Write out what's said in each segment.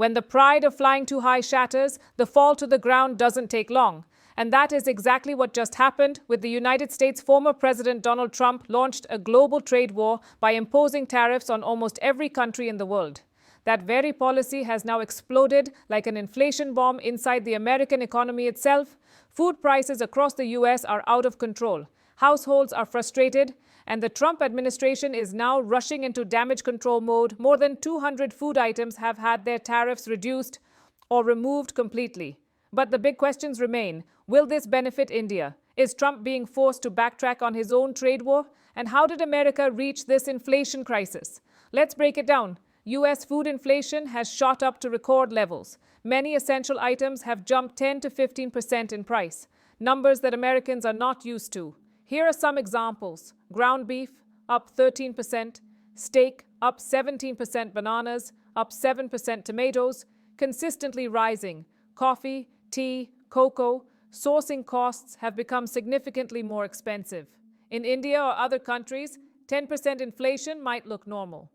When the pride of flying too high shatters, the fall to the ground doesn't take long. And that is exactly what just happened with the United States. Former President Donald Trump launched a global trade war by imposing tariffs on almost every country in the world. That very policy has now exploded like an inflation bomb inside the American economy itself. Food prices across the US are out of control. Households are frustrated, and the Trump administration is now rushing into damage control mode. More than 200 food items have had their tariffs reduced or removed completely. But the big questions remain. Will this benefit India? Is Trump being forced to backtrack on his own trade war? And how did America reach this inflation crisis? Let's break it down. US food inflation has shot up to record levels. Many essential items have jumped 10 to 15% in price, numbers that Americans are not used to. Here are some examples. Ground beef, up 13%, steak, up 17%, bananas, up 7%, tomatoes, consistently rising. Coffee, tea, cocoa, sourcing costs have become significantly more expensive. In India or other countries, 10% inflation might look normal.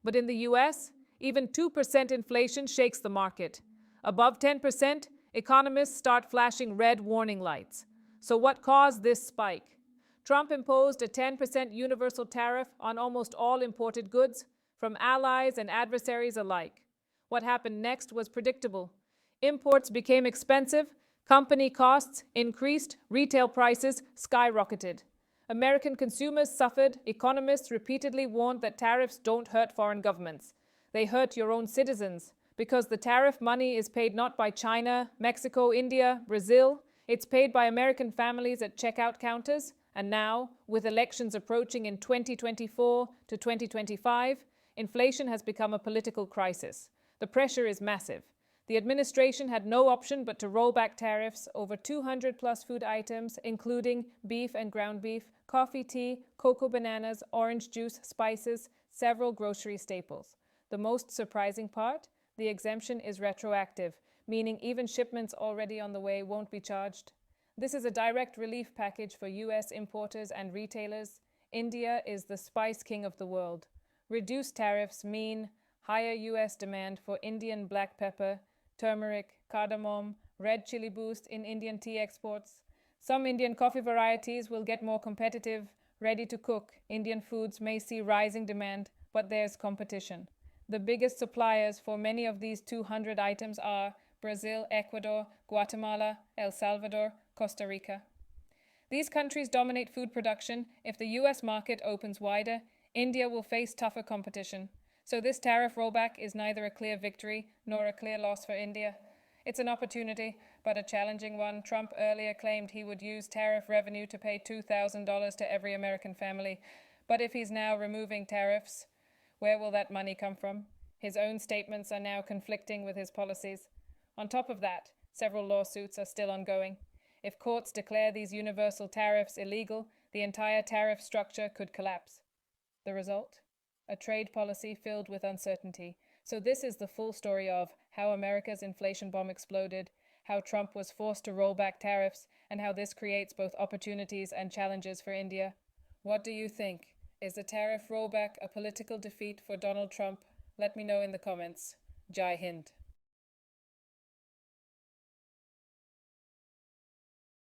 But in the US, even 2% inflation shakes the market. Above 10%, economists start flashing red warning lights. So what caused this spike? Trump imposed a 10% universal tariff on almost all imported goods, from allies and adversaries alike. What happened next was predictable. Imports became expensive, company costs increased, retail prices skyrocketed. American consumers suffered. Economists repeatedly warned that tariffs don't hurt foreign governments. They hurt your own citizens, because the tariff money is paid not by China, Mexico, India, Brazil. It's paid by American families at checkout counters. And now, with elections approaching in 2024 to 2025, inflation has become a political crisis. The pressure is massive. The administration had no option but to roll back tariffs over 200 plus food items, including beef and ground beef, coffee, tea, cocoa, bananas, orange juice, spices, several grocery staples. The most surprising part? The exemption is retroactive, meaning even shipments already on the way won't be charged. This is a direct relief package for US importers and retailers. India is the spice king of the world. Reduced tariffs mean higher US demand for Indian black pepper, turmeric, cardamom, red chili boost in Indian tea exports. Some Indian coffee varieties will get more competitive, ready to cook. Indian foods may see rising demand, but there's competition. The biggest suppliers for many of these 200 items are Brazil, Ecuador, Guatemala, El Salvador, Costa Rica. These countries dominate food production. If the US market opens wider, India will face tougher competition. So this tariff rollback is neither a clear victory nor a clear loss for India. It's an opportunity, but a challenging one. Trump earlier claimed he would use tariff revenue to pay $2,000 to every American family. But if he's now removing tariffs, where will that money come from? His own statements are now conflicting with his policies. On top of that, several lawsuits are still ongoing. If courts declare these universal tariffs illegal, the entire tariff structure could collapse. The result? A trade policy filled with uncertainty. So this is the full story of how America's inflation bomb exploded, how Trump was forced to roll back tariffs, and how this creates both opportunities and challenges for India. What do you think? Is the tariff rollback a political defeat for Donald Trump? Let me know in the comments. Jai Hind.